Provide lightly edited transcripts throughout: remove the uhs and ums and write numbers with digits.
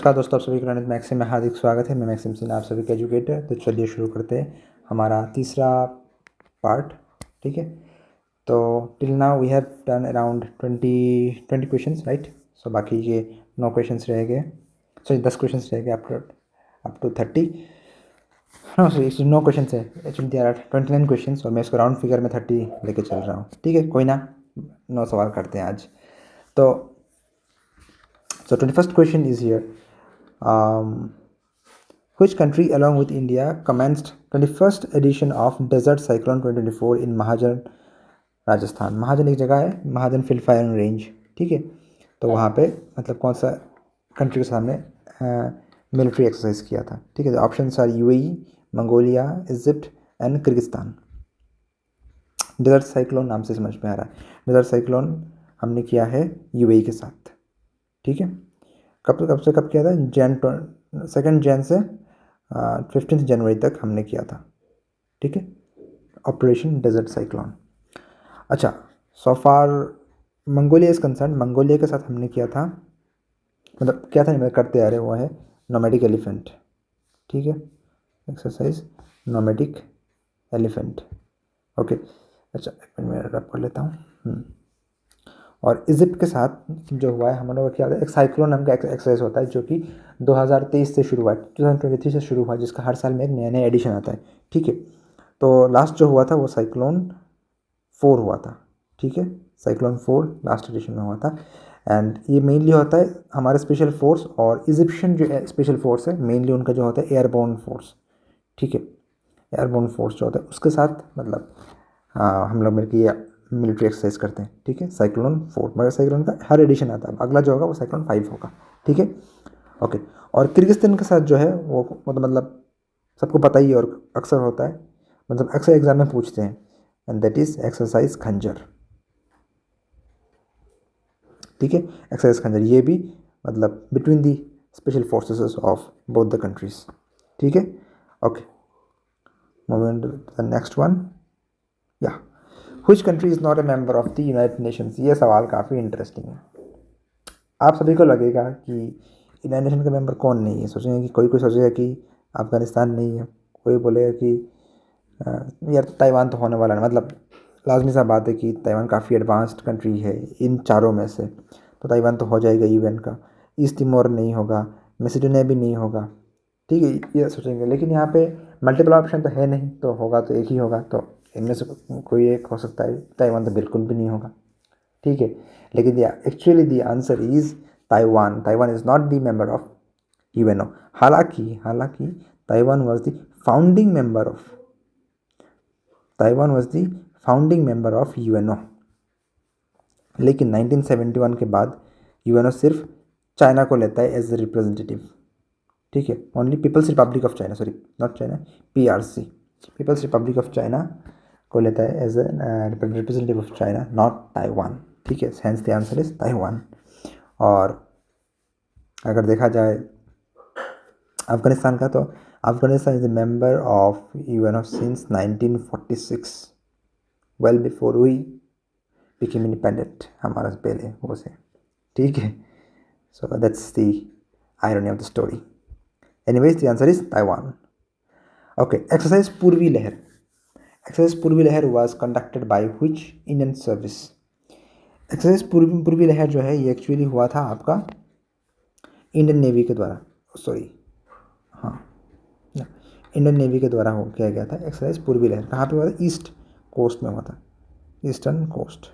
नमस्कार दोस्तों, आप सभी का गणित मैक्सिम में हार्दिक स्वागत है। मैं मैक्सिम सिन्हा, आप सभी का एजुकेटर। तो चलिए शुरू करते हैं हमारा तीसरा पार्ट। ठीक है, तो till now we have done around 20 questions, right. So बाकी के 9 क्वेश्चंस रह गए, सॉरी 10 क्वेश्चंस रह गए अप टू 30। हाँ सॉरी 9 क्वेश्चन है, एक्चुअली देयर आर 29 क्वेश्चंस और मैं इसको राउंड फिगर में 30 लेके चल रहा हूँ। ठीक है, कोई ना, 9 सवाल करते हैं आज। तो 21st question is here. Which country along with India commenced 21st edition of Desert Cyclone 2024 in महाजन, राजस्थान। महाजन एक जगह है, महाजन फील्ड फायर रेंज। ठीक है, तो वहाँ पे मतलब कौन सा कंट्री के सामने मिलिट्री एक्सरसाइज किया था। ठीक है, option are UAE, Mongolia, Egypt and Kyrgyzstan. Desert cyclone नाम से समझ में आ रहा है, डेजर्ट साइक्लोन हमने किया है यूएई के साथ। ठीक है, कब किया था? सेकेंड जैन से 15 जनवरी तक हमने किया था। ठीक है, ऑपरेशन डेजर्ट साइक्लोन। अच्छा, so far Mongolia is concerned, Mongolia के साथ हमने किया था, मतलब क्या था, मतलब करते आ रहे, वो है नोमैडिक एलिफेंट। ठीक है, एक्सरसाइज नोमैडिक एलिफेंट। ओके, अच्छा एक मिनट मैं रब कर लेता हूँ। और इजिप्ट के साथ जो हुआ है हम लोगों का क्या होता है, एक साइक्लोन नाम का एक्सरसाइज होता है जो कि 2023 से शुरू हुआ है, 2023 से शुरू हुआ है, जिसका हर साल में एक नया नया एडिशन आता है। ठीक है, तो लास्ट जो हुआ था वो साइक्लोन 4 हुआ था। ठीक है, साइक्लोन 4 लास्ट एडिशन में हुआ था। एंड ये मेनली होता है हमारे स्पेशल फोर्स और इजिप्शियन जो स्पेशल फोर्स है, मेनली उनका जो होता है एयरबोर्न फोर्स। ठीक है, एयरबोर्न फोर्स जो होता है उसके साथ मतलब हम लोग मिलकर मिलिट्री एक्सरसाइज करते हैं। ठीक है, साइक्लोन 4, मगर साइक्लोन का हर एडिशन आता है, अगला जो होगा वो साइक्लोन 5 होगा। ठीक है, ओके। और किर्गिस्तान के साथ जो है वो मतलब सबको पता ही है और अक्सर होता है, मतलब अक्सर एग्जाम में पूछते हैं, एंड दैट इज एक्सरसाइज खंजर। ठीक है, एक्सरसाइज खंजर, ये भी मतलब between the special forces of both the countries. ठीक है, okay, moving to the next one. Yeah Which country is not a member of the United Nations? ये सवाल काफ़ी इंटरेस्टिंग है। आप सभी को लगेगा कि यूनाइटेड नेशन का मेंबर कौन नहीं है, सोचेंगे कि कोई सोचेगा कि अफगानिस्तान नहीं है, कोई बोलेगा कि यार ताइवान तो होने वाला है, मतलब लाजमी सा बात है कि ताइवान काफ़ी एडवांस्ड कंट्री है इन चारों में से, तो ताइवान तो हो जाएगा यूएन का। ईस्ट तिमोर नहीं होगा, मैसेडोनिया भी नहीं होगा। ठीक है, ये सोचेंगे, लेकिन यहाँ पे मल्टीपल ऑप्शन तो है नहीं, तो होगा तो एक ही होगा, तो इनमें से कोई एक हो सकता है। ताइवान तो बिल्कुल भी नहीं होगा। ठीक है, लेकिन actually the answer is Taiwan. Taiwan is not the member of UNO. हालांकि Taiwan was the founding member of UNO, लेकिन 1971 के बाद यूएनओ सिर्फ चाइना को लेता है एज ए रिप्रेजेंटेटिव। ठीक है, only People's Republic of China, sorry not China, PRC, People's Republic of China को लेता है as a representative of China, not Taiwan. ठीक है, hence the answer is Taiwan. और अगर देखा जाए अफगानिस्तान का, तो Afghanistan is a member of UNO since 1946, well before we became independent, हमारा से पहले वो से। ठीक है, so that's the irony of the story. Anyways the answer is Taiwan. Okay, exercise पूर्वी लहर। एक्सरसाइज पूर्वी लहर was conducted by which Indian service? Exercise पूर्वी लहर जो है ये एक्चुअली हुआ था आपका इंडियन नेवी के द्वारा, सॉरी हाँ, इंडियन नेवी के द्वारा हो किया गया था एक्सरसाइज पूर्वी लहर। कहाँ पे हुआ था? ईस्ट कोस्ट में हुआ था, eastern coast,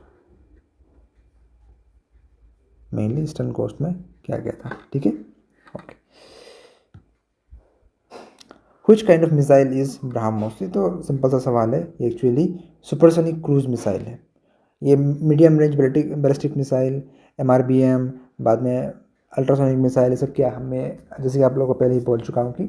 mainly eastern coast में किया गया था। ठीक है, okay. Which kind of missile is BrahMos? ये तो सिंपल सा सवाल है, ये एक्चुअली सुपरसोनिक क्रूज मिसाइल है। ये medium range ballistic missile, MRBM, बाद में अल्ट्रासोनिक मिसाइल, ये सब क्या हमें, जैसे कि आप लोगों को पहले ही बोल चुका हूँ कि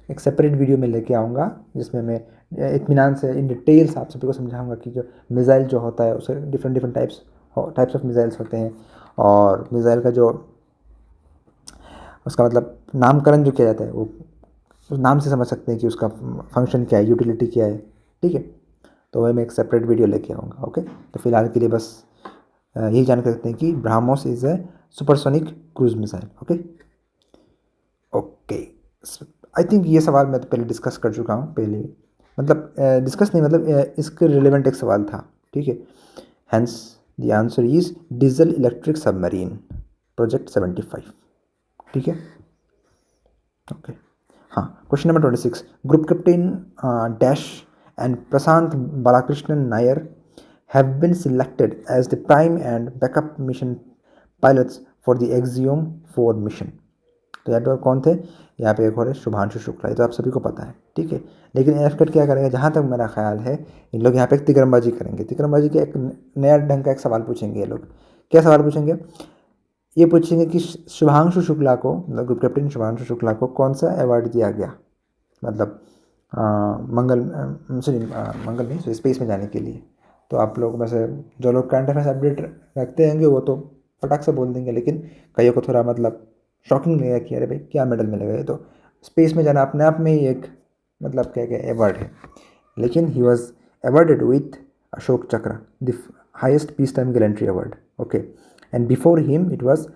एक सेपरेट वीडियो में लेके आऊँगा जिसमें मैं इत्मीनान से इन डिटेल्स आप सभी को समझाऊँगा कि जो मिसाइल जो होता है उसके डिफरेंट टाइप्स ऑफ मिसाइल्स होते हैं, और मिसाइल का जो उसका मतलब नामकरण जो किया जाता है वो उस नाम से समझ सकते हैं कि उसका फंक्शन क्या है, यूटिलिटी क्या है। ठीक है, तो वह मैं एक सेपरेट वीडियो लेके आऊँगा। ओके, तो फिलहाल के लिए बस यही जान सकते हैं कि BrahMos is a supersonic cruise missile. Okay, okay, I think ये सवाल मैं तो पहले डिस्कस कर चुका हूँ पहले, मतलब डिस्कस नहीं, मतलब इसके रिलेवेंट एक सवाल था, ठीक है। Hence the answer is diesel electric submarine project 75, ठीक है। ओके, हाँ, question number 26, group captain dash and Prashant Balakrishnan Nair have been selected as the prime and backup mission pilots for the Axiom 4 mission। तो यहाँ पे और कौन थे, यहाँ पे एक और है शुभांशु शुक्ला, ये तो आप सभी को पता है, ठीक है। लेकिन एफकट क्या करेगा, जहाँ तक मेरा ख्याल है इन लोग यहाँ पे एक तिकरमबाजी करेंगे, तिकरमबाजी के एक नया ढंग का एक सवाल पूछेंगे ये लोग। क्या सवाल पूछेंगे, ये पूछेंगे कि शुभांशु शुक्ला को, मतलब ग्रुप कैप्टन शुभांशु शुक्ला को कौन सा अवार्ड दिया गया, मतलब मंगल नहीं, स्पेस में जाने के लिए। तो आप लोग में से जो लोग करंट अफेयर्स अपडेट रखते होंगे वो तो फटाक से बोल देंगे, लेकिन कईयों को थोड़ा मतलब शॉकिंग लगेगा कि अरे भाई क्या मेडल मिलेगा, ये तो स्पेस में जाना अपने आप में ही एक मतलब क्या क्या अवार्ड है। लेकिन he was awarded with Ashok Chakra, the highest peace time gallantry award, okay. And before him it was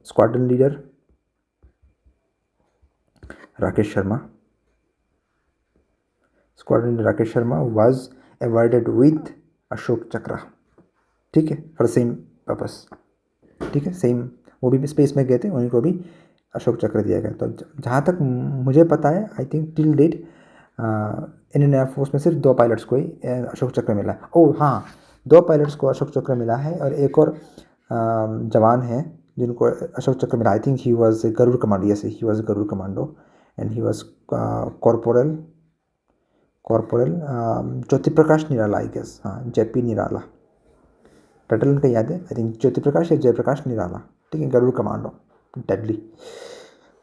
squadron leader Rakesh Sharma, squadron leader Rakesh Sharma was awarded with Ashok Chakra, ठीक है, फॉर सेम पर्पस, ठीक है, सेम, वो भी स्पेस में गए थे, उन्हीं को भी अशोक चक्र दिया गया। तो जहाँ तक मुझे पता है, I think till date Indian air force में सिर्फ 2 पायलट्स को ही अशोक चक्र मिला है। ओह हाँ, 2 पायलट्स को अशोक चक्र मिला है, और एक और जवान है जिनको अशोक चक्र मिला, I think he was Garud commando, yes he was Garud commando, and he was corporal Jyoti Prakash Nirala, I guess, हाँ जेपी निराला, टाइटल उनका याद है, आई थिंक ज्योति प्रकाश या जयप्रकाश निराला, ठीक है, Garud commando, deadly.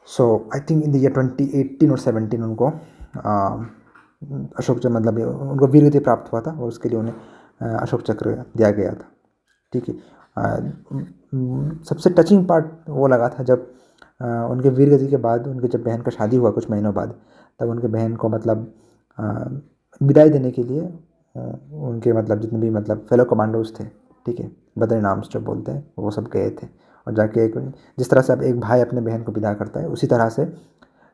So I think in the year 2018 और 17 उनको अशोक चक्र, मतलब उनको वीरगति प्राप्त हुआ था, और उसके लिए उन्हें अशोक चक्र दिया गया था, ठीक है। सबसे टचिंग पार्ट वो लगा था जब उनके वीरगति के बाद उनके जब बहन का शादी हुआ कुछ महीनों बाद, तब उनके बहन को मतलब विदाई देने के लिए उनके मतलब जितने भी मतलब फेलो कमांडोज थे, ठीक है, बदरी नाम्स जो बोलते हैं, वो सब गए थे, और जाके एक, जिस तरह से अब एक भाई अपने बहन को विदा करता है, उसी तरह से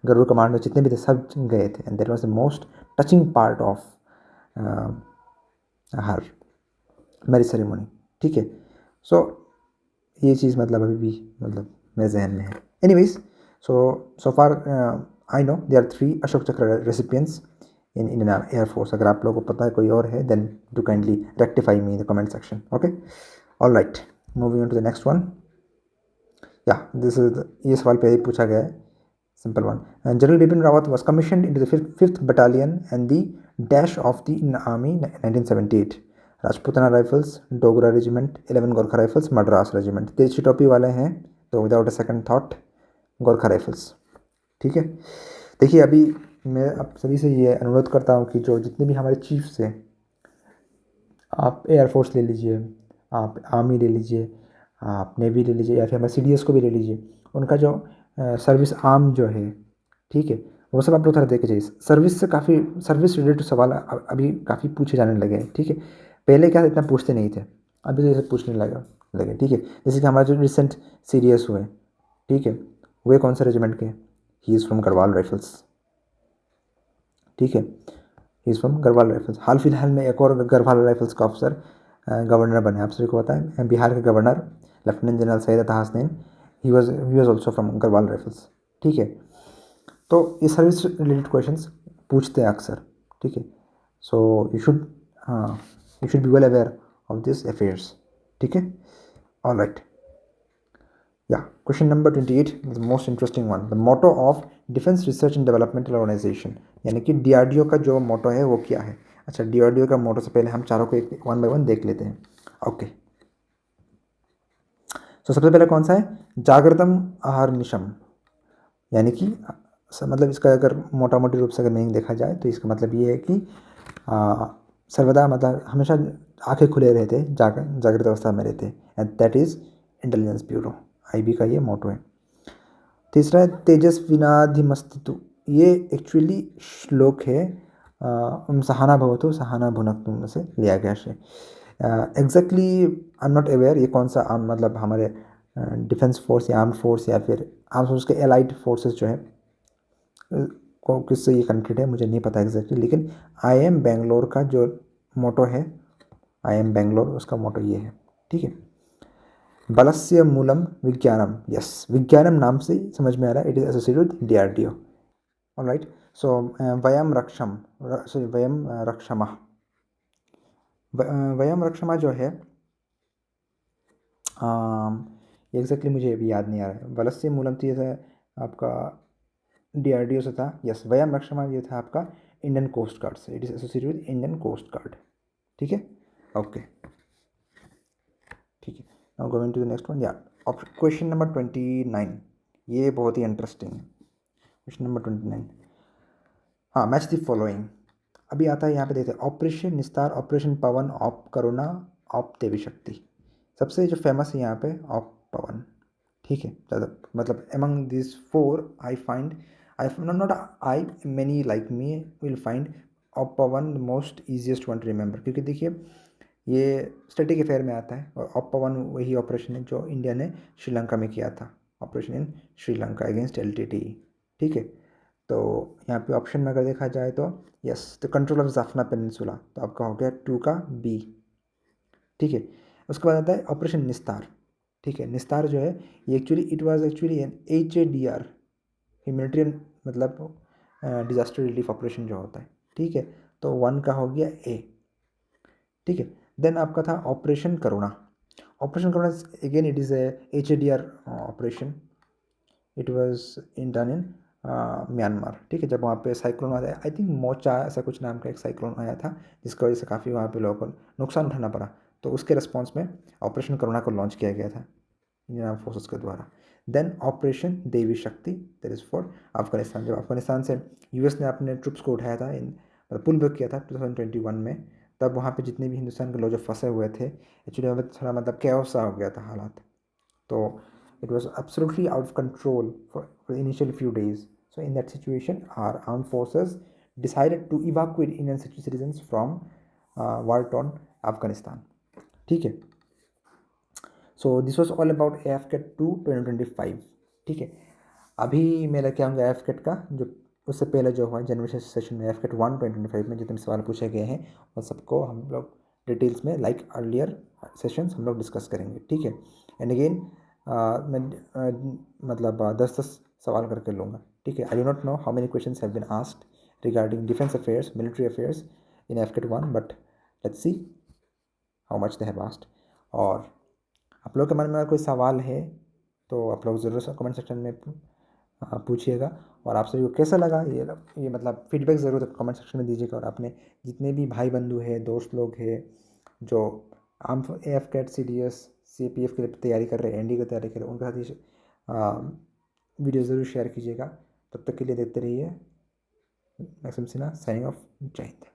गरुड़ कमांडो जितने भी थे सब गए थे, and that was the most touching part of her marriage ceremony, ठीक है। सो ये चीज़ मतलब अभी भी मतलब मेरे जहन में है। Anyways, so far I know there are 3 Ashok Chakra recipients in Indian air force. अगर आप लोगों को पता है कोई और है, then do kindly rectify me in the comment section, okay. All right, moving on to the next one. Yeah this is, ये सवाल पहले ही पूछा गया है, simple one. General Bipin Rawat was commission into the 5th battalion and the dash of the Indian army 1978, Rajputana rifles, Dogra regiment, 11 Gorkha rifles, Madras regiment. तिरछी टोपी वाले हैं तो without a second thought Gorkha rifles, ठीक है। देखिए, अभी मैं आप सभी से ये अनुरोध करता हूँ कि जो जितने भी हमारे चीफ्स हैं, आप एयरफोर्स ले लीजिए, आप आर्मी ले लीजिए, आप नेवी ले लीजिए, या फिर हमारे CDS को भी ले लीजिए, उनका जो सर्विस आर्म जो है, ठीक है, वो सब आप लोग थोड़ा देख के जाइए। सर्विस से काफ़ी सर्विस रिलेटेड सवाल अभी काफ़ी पूछे जाने लगे हैं, ठीक है। पहले क्या इतना पूछते नहीं थे, अभी तो ये सब पूछने लगे, ठीक है। जैसे कि हमारे जो रिसेंट CDS हुए, ठीक है, वे कौन से रेजिमेंट के, he is from Garhwal rifles, ठीक है, he is from Garhwal rifles. हाल फिलहाल में एक और गढ़वाल राइफल्स का ऑफिसर गवर्नर बने, आप सभी को पता है, बिहार के गवर्नर लेफ्टिनेंट जनरल सैयद अता Hasnain, he was also from Garhwal rifles, ठीक है। तो ये सर्विस रिलेटेड क्वेश्चंस पूछते हैं अक्सर, ठीक है। So you should be well aware of this affairs, ठीक है। All right, yeah question number 28 is most interesting one. The motto of defence research and developmental organisation, यानी कि DRDO का जो मोटो है वो क्या है। अच्छा, DRDO का मोटो से पहले हम चारों को एक 1 बाय 1 देख लेते हैं, ओके। तो सबसे पहले कौन सा है, जागृतम अहर्निशम, यानी कि मतलब इसका अगर मोटा मोटी रूप से अगर मीनिंग देखा जाए तो इसका मतलब ये है कि सर्वदा मतलब हमेशा आंखें खुले रहते, जागृत अवस्था में रहते, and that is intelligence bureau, IB का ये मोटो है। तीसरा है तेजस्विनाधिमस्तितु, ये एक्चुअली श्लोक है सहना भवतु सहना भुनक्तु से लिया गया है। Exactly I am not aware ये कौन सा मतलब हमारे डिफेंस फोर्स या आर्म फोर्स या फिर आर्म फोर्स के एलाइड फोर्सेस जो है को किससे ये कनेक्टेड है मुझे नहीं पता एग्जैक्टली, लेकिन आई एम बेंगलोर का जो मोटो है, आई एम बेंगलोर, उसका मोटो ये है। ठीक है, बलस्य मूलम विज्ञानम, यस विज्ञानम नाम से ही समझ में आ रहा है, it is associated with DRDO। Alright, so वयम रक्षम, सॉरी वयम रक्षमा, वयम रक्षमा जो है एग्जैक्टली मुझे अभी याद नहीं आ रहा है। वलस्य मूलम तो ये था आपका DRDO से था, यस वयम रक्षमा ये था आपका इंडियन कोस्ट गार्ड से, it is associated with Indian coast guard. ठीक है, ओके ठीक है। Now going to the next one, yeah question number 29, ये बहुत ही इंटरेस्टिंग है। क्वेश्चन नंबर 29, हाँ, मैच द फॉलोइंग। अभी आता है यहाँ पे देखते हैं, ऑपरेशन निस्तार, ऑपरेशन पवन, ऑप करुणा, ऑप देवी शक्ति। सबसे जो फेमस है यहाँ पे ऑप पवन। ठीक है, ज़्यादा मतलब among this four I find, I not I, many like me will find op Pawan the most easiest one two remember, क्योंकि देखिए ये स्टैटिक अफेयर में आता है, और ऑप पवन वही ऑपरेशन है जो इंडिया ने श्रीलंका में किया था, operation in Sri Lanka against LTTE। ठीक है, तो यहाँ पे ऑप्शन में अगर देखा जाए तो yes the control of Jaffna peninsula, तो आपका हो गया 2 का B। ठीक है, उसके बाद आता है ऑपरेशन निस्तार। ठीक है, निस्तार जो है ये actually it was actually an HADR, humanitarian मतलब डिजास्टर रिलीफ ऑपरेशन जो होता है। ठीक है, तो 1 का हो गया A। ठीक है, देन आपका था operation Karuna. Operation Karuna again it is HADR operation, it was in done in Myanmar. ठीक है, जब वहाँ पे साइक्लोन आया, आई थिंक मोचा ऐसा कुछ नाम का एक साइक्लोन आया था, जिसकी वजह से काफ़ी वहाँ पे लोगों को नुकसान उठाना पड़ा, तो उसके रिस्पॉन्स में ऑपरेशन करुणा को लॉन्च किया गया था इंडियन आर्म फोर्सेस के द्वारा। देन ऑपरेशन देवी शक्ति, दैट इज़ फॉर अफगानिस्तान। जब अफगानिस्तान से US ने अपने ट्रुप्स को उठाया था, इन पुल बैक किया था 2021 में, तब वहाँ पे जितने भी हिंदुस्तान के लोग जो फंसे हुए थे, एक्चुअली वहाँ पे थोड़ा मतलब कैओस सा हो गया था हालात, तो it was absolutely out of control for the initial few days. So in that situation, our armed forces decided to evacuate Indian citizens from war-torn Afghanistan. ठीक है, so this was all about AFCAT 2 2025. ठीक है, अभी मैं लेके आऊँगा AFCAT का जो उससे पहले जो हुआ जनवरी सेशन में, AFCAT 1 2025 में जितने सवाल पूछे गए हैं और सबको हम लोग डिटेल्स में लाइक अर्लियर सेशंस हम लोग डिस्कस करेंगे। ठीक है, एंड अगेन मैं मतलब 10-10 सवाल करके लूँगा। ठीक है, I do not know how many questions have been asked regarding defence affairs, military affairs in AFCAT 1, but let's see how much they have asked. और आप लोग के मन में अगर कोई सवाल है तो आप लोग ज़रूर से कमेंट सेक्शन में पूछिएगा, और आप सभी को कैसा लगा ये मतलब फीडबैक ज़रूर कमेंट सेक्शन में दीजिएगा। और अपने जितने भी भाई बंधु हैं, दोस्त लोग हैं जो आम AFCAT CDS CPF के लिए तैयारी कर रहे हैं, ND की तैयारी कर रहे हैं, उनके साथ ये वीडियो ज़रूर शेयर कीजिएगा। तब तक के लिए देखते रहिए मैक्सिम सिन्हा, साइनिंग ऑफ, जय हिंद।